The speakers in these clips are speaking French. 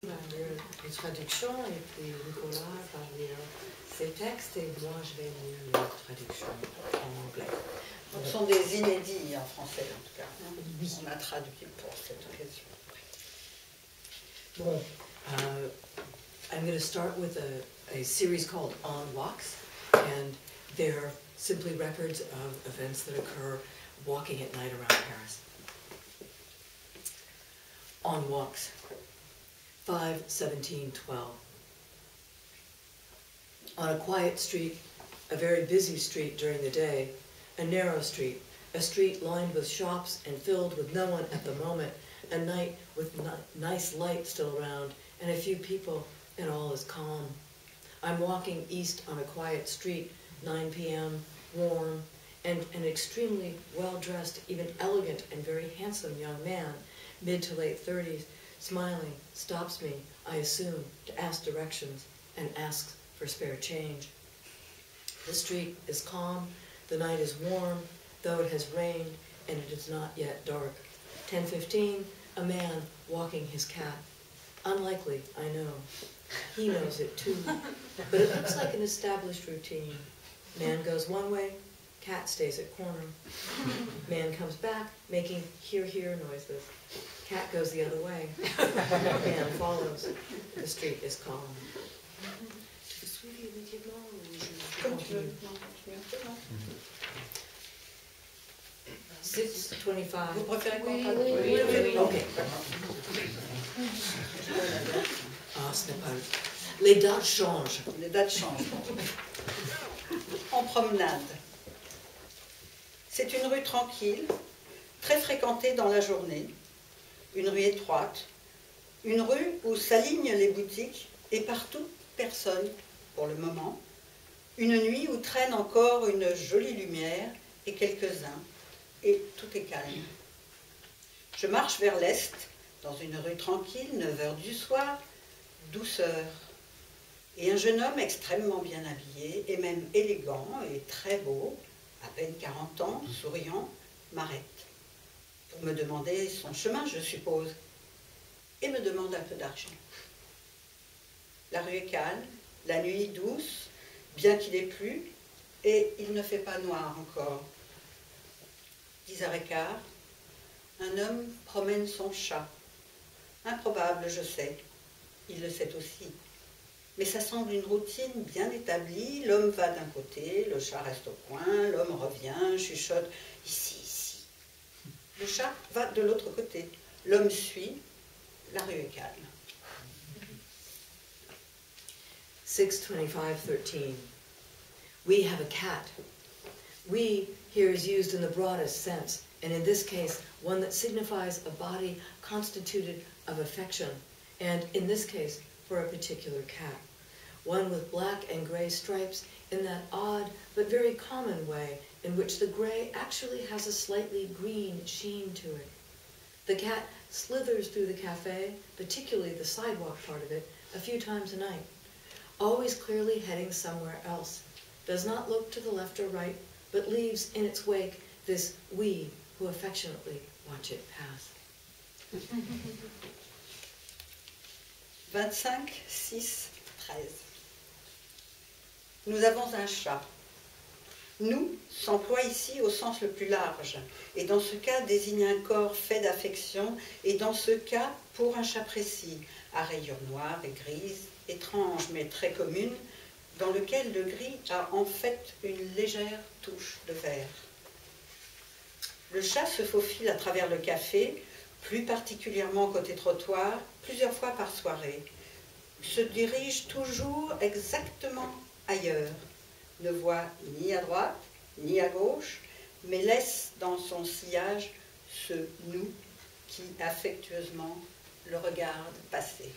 Les traductions, et puis Nicolas va lire ses textes, et moi je vais lire les traductions en anglais. Ce sont des inédits en français, en tout cas. Oui. On a traduit pour cette occasion. Bon, I'm going to start with a series called On Walks, and they're simply records of events that occur walking at night around Paris. On Walks. 5/17/12. On a quiet street, a very busy street during the day, a narrow street, a street lined with shops and filled with no one at the moment, a night with nice light still around, and a few people, and all is calm. I'm walking east on a quiet street, 9 p.m., warm, and an extremely well-dressed, even elegant and very handsome young man, mid to late 30s, smiling, stops me, I assume, to ask directions, and asks for spare change. The street is calm, the night is warm, though it has rained, and it is not yet dark. 10:15, a man walking his cat. Unlikely, I know. He knows it too, but it looks like an established routine. Man goes one way, cat stays at corner. Man comes back, making hear noises. Cat goes the other way. Man follows. The street is calm. Tu veux suivre immédiatement ou je continue? 6:25. Vous préférez qu'on Oui. Ok. Ah, ce n'est pas... Les dates changent. Les dates changent. En promenade. C'est une rue tranquille, très fréquentée dans la journée, une rue étroite, une rue où s'alignent les boutiques et partout personne pour le moment, une nuit où traîne encore une jolie lumière et quelques-uns, et tout est calme. Je marche vers l'est, dans une rue tranquille, 9 heures du soir, douceur. Et un jeune homme extrêmement bien habillé, et même élégant et très beau, à peine 40 ans, souriant, m'arrête. Pour me demander son chemin, je suppose, et me demande un peu d'argent. La rue est calme, la nuit douce, bien qu'il ait plu, et il ne fait pas noir encore. 10h15, un homme promène son chat. Improbable, je sais. Il le sait aussi. Mais ça semble une routine bien établie. L'homme va d'un côté, le chat reste au coin, l'homme revient, chuchote « ici, ici ». Le chat va de l'autre côté. L'homme suit, la rue est calme. 6:25:13. We have a cat. We here is used in the broadest sense, and in this case, one that signifies a body constituted of affection, and in this case, for a particular cat. One with black and gray stripes in that odd but very common way in which the gray actually has a slightly green sheen to it. The cat slithers through the cafe, particularly the sidewalk part of it, a few times a night, always clearly heading somewhere else, does not look to the left or right, but leaves in its wake this we who affectionately watch it pass. 25/6/13. Nous avons un chat. Nous s'emploie ici au sens le plus large, et dans ce cas désigne un corps fait d'affection, et dans ce cas pour un chat précis, à rayures noires et grises, étranges mais très communes, dans lequel le gris a en fait une légère touche de vert. Le chat se faufile à travers le café, plus particulièrement côté trottoir, plusieurs fois par soirée. Se dirige toujours exactement ailleurs, ne voit ni à droite ni à gauche, mais laisse dans son sillage ce nous qui affectueusement le regarde passer.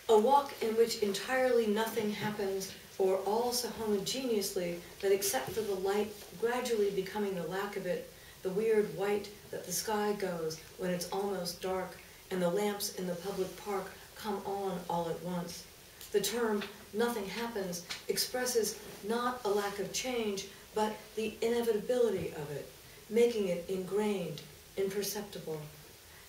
A walk in which entirely nothing happens, or all so homogeneously that except for the light gradually becoming the lack of it, the weird white that the sky goes when it's almost dark, and the lamps in the public park come on all at once. The term nothing happens expresses not a lack of change, but the inevitability of it, making it ingrained, imperceptible.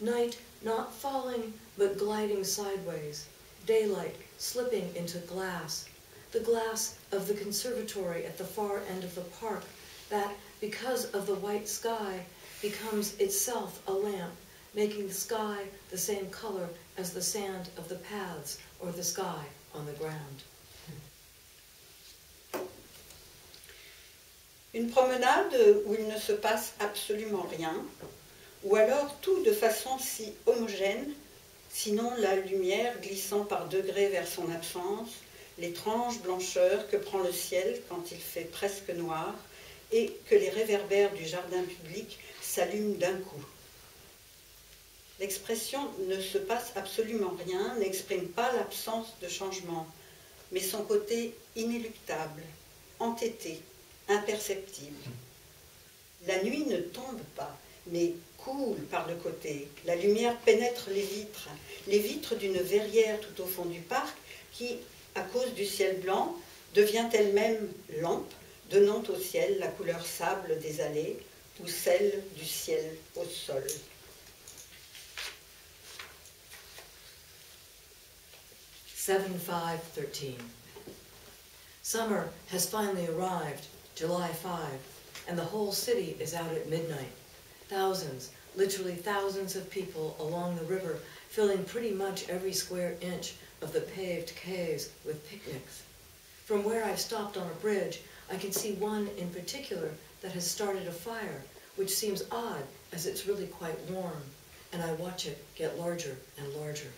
Night not falling, but gliding sideways. Daylight slipping into glass. The glass of the conservatory at the far end of the park that, because of the white sky, becomes itself a lamp, making the sky the same color as the sand of the paths or the sky on the ground. Une promenade où il ne se passe absolument rien, ou alors tout de façon si homogène, sinon la lumière glissant par degrés vers son absence, l'étrange blancheur que prend le ciel quand il fait presque noir, et que les réverbères du jardin public s'allument d'un coup. L'expression « ne se passe absolument rien » n'exprime pas l'absence de changement, mais son côté inéluctable, entêté, imperceptible. La nuit ne tombe pas, mais coule par le côté. La lumière pénètre les vitres d'une verrière tout au fond du parc qui, à cause du ciel blanc, devient elle-même lampe, donnant au ciel la couleur sable des allées ou celle du ciel au sol. (7-5-13). Summer has finally arrived, July 5, and the whole city is out at midnight. Thousands, literally thousands of people along the river, filling pretty much every square inch of the paved quays with picnics. From where I've stopped on a bridge, I can see one in particular that has started a fire, which seems odd as it's really quite warm, and I watch it get larger and larger.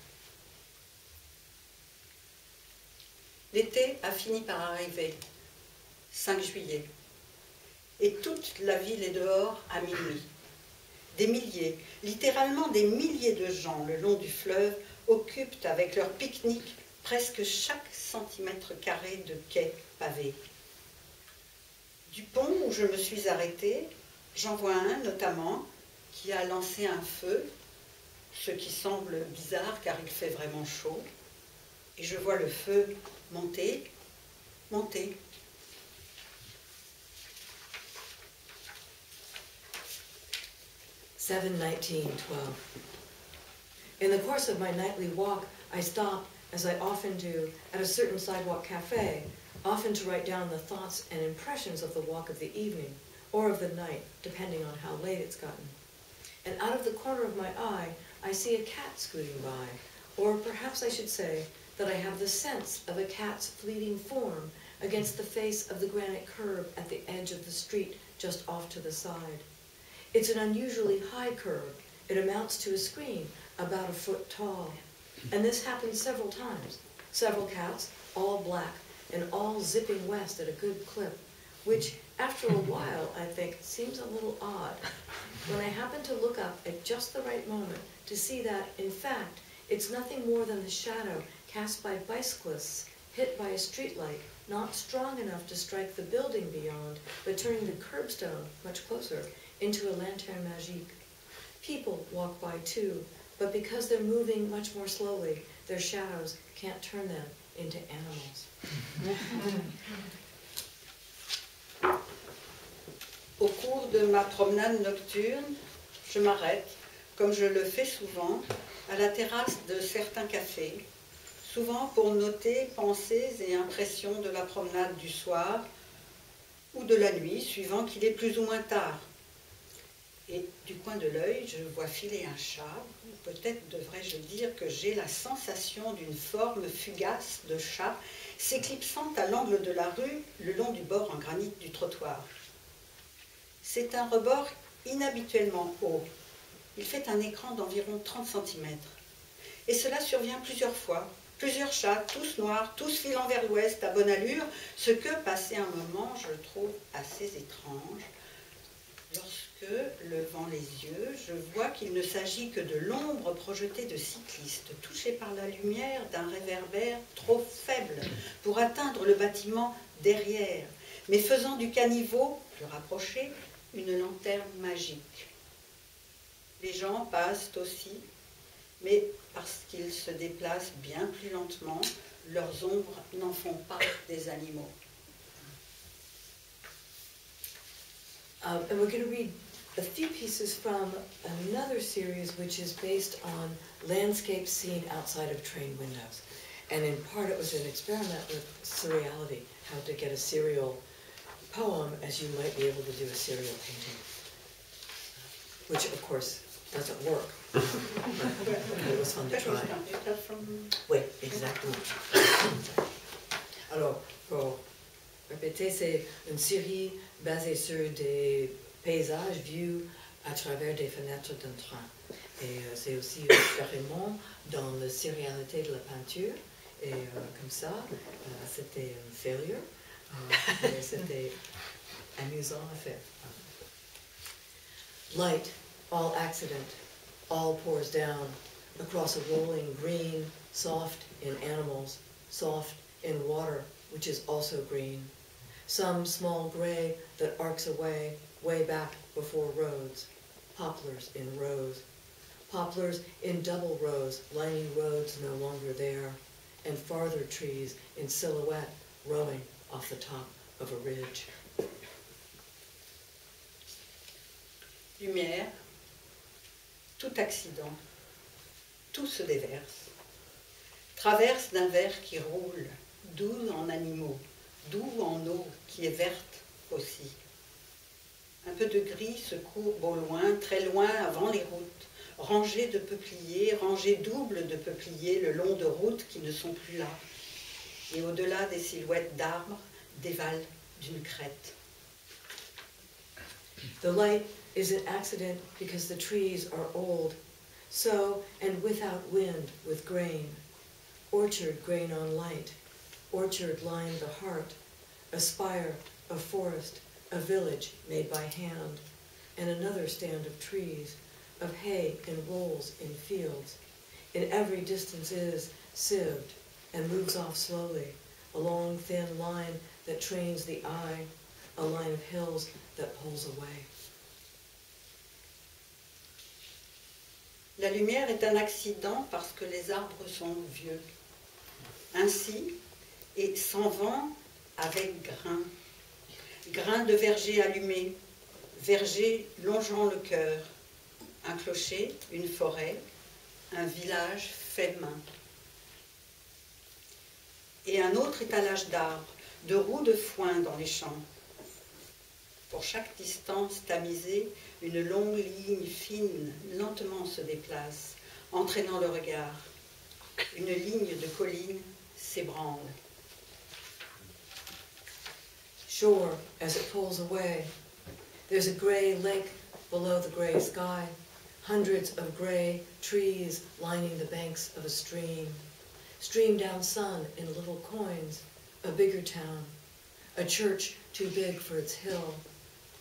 L'été a fini par arriver, 5 juillet, et toute la ville est dehors à minuit. Des milliers, littéralement des milliers de gens le long du fleuve occupent avec leur pique-nique presque chaque centimètre carré de quai pavé. Du pont où je me suis arrêtée, j'en vois un notamment qui a lancé un feu, ce qui semble bizarre car il fait vraiment chaud, et je vois le feu monter, monter. (7-19-12). In the course of my nightly walk, I stop, as I often do, at a certain sidewalk cafe, often to write down the thoughts and impressions of the walk of the evening, or of the night, depending on how late it's gotten. And out of the corner of my eye, I see a cat scooting by, or perhaps I should say that I have the sense of a cat's fleeting form against the face of the granite curb at the edge of the street just off to the side. It's an unusually high curb. It amounts to a screen about a foot tall. And this happens several times. Several cats, all black, and all zipping west at a good clip, which after a while, I think, seems a little odd. When I happen to look up at just the right moment to see that, in fact, it's nothing more than the shadow cast by bicyclists hit by a streetlight, not strong enough to strike the building beyond, but turning the curbstone much closer into a lanterne magique. People walk by too, but because they're moving much more slowly, their shadows can't turn them into animals. Au cours de ma promenade nocturne, je m'arrête, comme je le fais souvent, à la terrasse de certains cafés, souvent pour noter pensées et impressions de la promenade du soir ou de la nuit, suivant qu'il est plus ou moins tard. Et du coin de l'œil, je vois filer un chat, ou peut-être devrais-je dire que j'ai la sensation d'une forme fugace de chat s'éclipsant à l'angle de la rue, le long du bord en granit du trottoir. C'est un rebord inhabituellement haut. Il fait un écran d'environ 30 cm. Et cela survient plusieurs fois. Plusieurs chats, tous noirs, tous filant vers l'ouest à bonne allure, ce que, passé un moment, je trouve assez étrange. Lorsque, levant les yeux, je vois qu'il ne s'agit que de l'ombre projetée de cyclistes, touchés par la lumière d'un réverbère trop faible pour atteindre le bâtiment derrière, mais faisant du caniveau, plus rapproché, une lanterne magique. Les gens passent aussi, mais parce qu'ils se déplacent bien plus lentement, leurs ombres n'en font pas des animaux. And we're going to read a few pieces from another series which is based on landscapes seen outside of train windows. And in part it was an experiment with seriality, how to get a serial poem as you might be able to do a serial painting. Which of course doesn't work. But it was fun to try. Oui, exactement. Alors, pour répéter, c'est une série basée sur des paysages vus à travers des fenêtres d'un train. Et c'est aussi un expériment dans la sérialité de la peinture. Et comme ça, c'était un failure. Mais c'était amusant à faire. Light, all accident, all pours down across a rolling green, soft in animals, soft in water, which is also green. Some small gray that arcs away, way back before roads. Poplars in rows. Poplars in double rows, lining roads no longer there. And farther trees in silhouette, rowing off the top of a ridge. Lumière, tout accident, tout se déverse. Traverse d'un verre qui roule, doux en animaux, doux en eau qui est verte aussi. Un peu de gris se courbe au loin, très loin avant les routes, rangées de peupliers, rangées doubles de peupliers le long de routes qui ne sont plus là. Et au-delà des silhouettes d'arbres, dévalent d'une crête. The light is an accident because the trees are old, so and without wind, with grain. Orchard grain on light, orchard lined the heart, a spire, a forest, a village made by hand, and another stand of trees, of hay in rolls in fields. In every distance is sieved and moves off slowly, a long thin line that trains the eye, a line of hills that pulls away. La lumière est un accident parce que les arbres sont vieux. Ainsi, et sans vent avec grain. Grain de verger allumé, verger longeant le cœur. Un clocher, une forêt, un village fait main. Et un autre étalage d'arbres, de roues de foin dans les champs. Pour chaque distance tamisée, une longue ligne fine lentement se déplace, entraînant le regard. Une ligne de collines s'ébranle. Shore as it pulls away. There's a gray lake below the gray sky. Hundreds of gray trees lining the banks of a stream. Stream down sun in little coins. A bigger town. A church too big for its hill.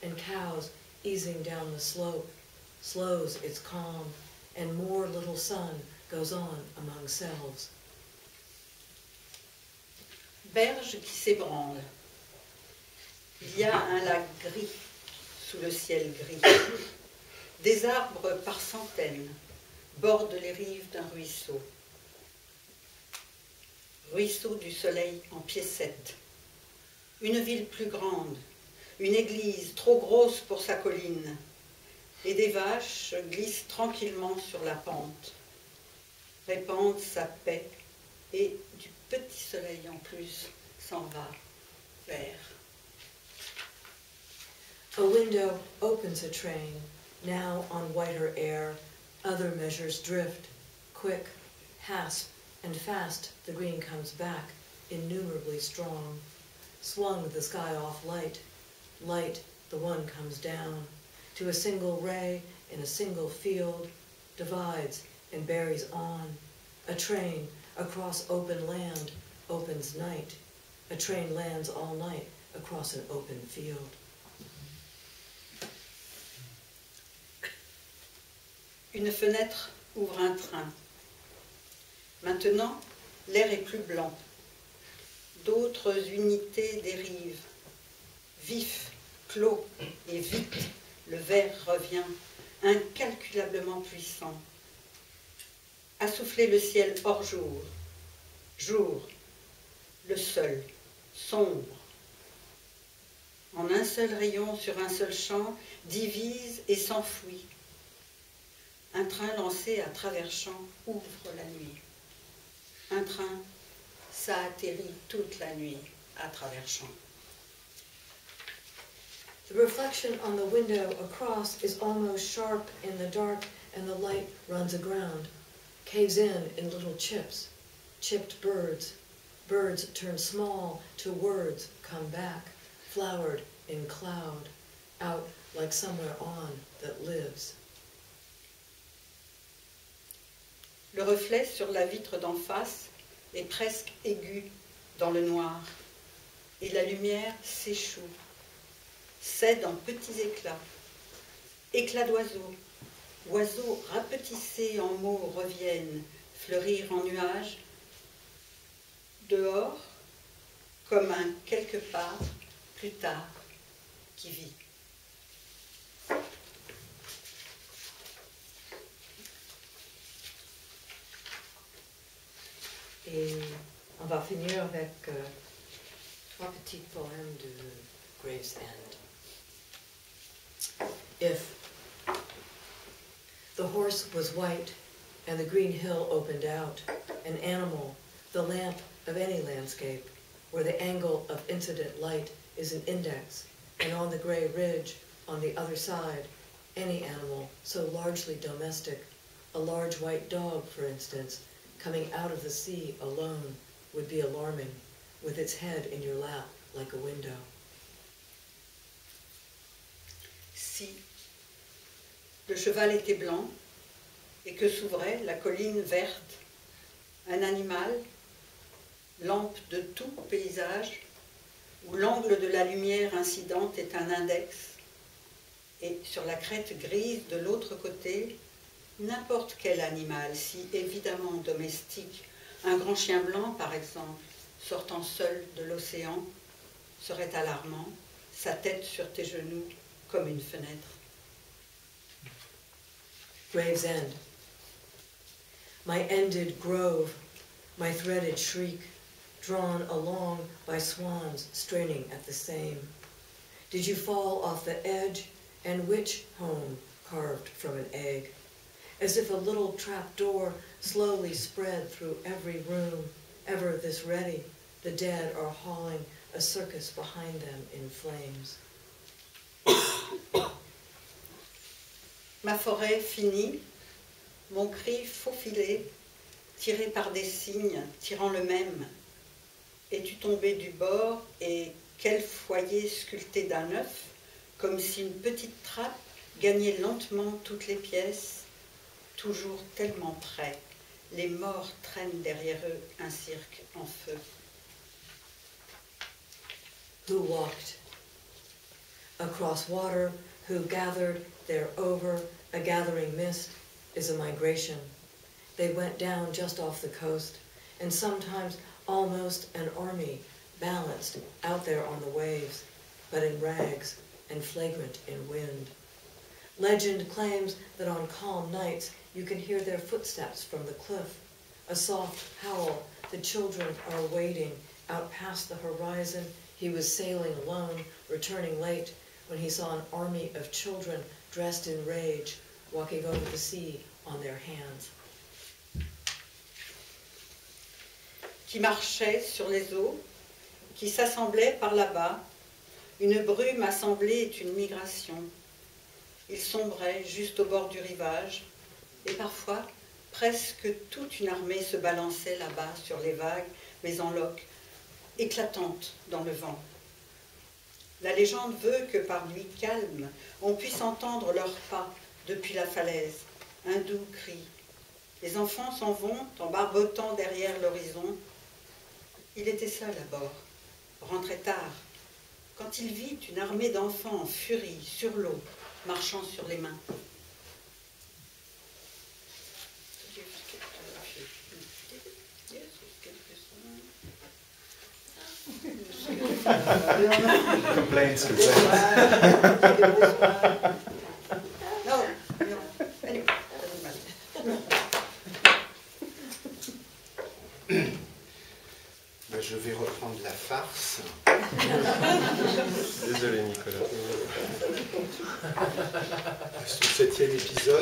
And cows easing down the slope. Slows its calm. And more little sun goes on among selves. Berge qui s'ébranle. Il y a un lac gris sous le ciel gris. Des arbres par centaines bordent les rives d'un ruisseau. Ruisseau du soleil en piécettes. Une ville plus grande, une église trop grosse pour sa colline, et des vaches glissent tranquillement sur la pente, répandent sa paix, et du petit soleil en plus s'en va vers. A window opens a train, now on whiter air. Other measures drift, quick, hasp, and fast the green comes back, innumerably strong. Swung the sky off light, light the one comes down, to a single ray in a single field, divides and buries on. A train across open land opens night. A train lands all night across an open field. Une fenêtre ouvre un train. Maintenant, l'air est plus blanc. D'autres unités dérivent. Vif, clos et vite, le verre revient, incalculablement puissant. Assouffler le ciel hors jour. Jour, le seul, sombre. en un seul rayon sur un seul champ, divise et s'enfuit. Un train lancé à travers champs ouvre la nuit. Un train, ça atterrit toute la nuit à travers champs. The reflection on the window across is almost sharp in the dark, and the light runs aground, caves in little chips, chipped birds. Birds turn small to words come back, flowered in cloud, out like somewhere on that lives. Le reflet sur la vitre d'en face est presque aigu dans le noir, et la lumière s'échoue, cède en petits éclats, éclats d'oiseaux, oiseaux rapetissés en mots reviennent, fleurir en nuages, dehors, comme un quelque part, plus tard, qui vit. Et on va finir avec trois petits poèmes de Gravesend. If the horse was white and the green hill opened out, an animal, the lamp of any landscape, where the angle of incident light is an index, and on the gray ridge on the other side, any animal so largely domestic, a large white dog, for instance, coming out of the sea alone would be alarming, with its head in your lap like a window. Si le cheval était blanc et que s'ouvrait la colline verte, un animal, lampe de tout paysage, où l'angle de la lumière incidente est un index, et sur la crête grise de l'autre côté, n'importe quel animal, si évidemment domestique, un grand chien blanc par exemple, sortant seul de l'océan, serait alarmant, sa tête sur tes genoux comme une fenêtre. Gravesend. My ended grove, my threaded shriek, drawn along by swans straining at the same. Did you fall off the edge, and which home carved from an egg? As if a little trap door slowly spread through every room, ever this ready, the dead are hauling a circus behind them in flames. Ma forêt finie, mon cri faufilé, tiré par des cygnes, tirant le même. Es-tu tombé du bord et quel foyer sculpté d'un œuf, comme si une petite trappe gagnait lentement toutes les pièces, toujours tellement près, les morts traînent derrière eux un cirque en feu. Who walked across water, who gathered there over a gathering mist is a migration. They went down just off the coast, and sometimes almost an army balanced out there on the waves, but in rags and flagrant in wind. Legend claims that on calm nights you can hear their footsteps from the cliff, a soft howl. The children are waiting out past the horizon. He was sailing alone, returning late, when he saw an army of children dressed in rage, walking over the sea on their hands. Qui marchait sur les eaux, qui s'assemblait par là-bas, une brume assemblée est une migration. Il sombrait juste au bord du rivage, et parfois, presque toute une armée se balançait là-bas sur les vagues, mais en loques, éclatantes dans le vent. La légende veut que par nuit calme, on puisse entendre leurs pas depuis la falaise, un doux cri. Les enfants s'en vont en barbotant derrière l'horizon. Il était seul à bord, rentrait tard, quand il vit une armée d'enfants en furie sur l'eau, marchant sur les mains. Complaints. No, anyway, doesn't matter. Je je vais reprendre la farce. Désolé Nicolas. C'est le 7e épisode.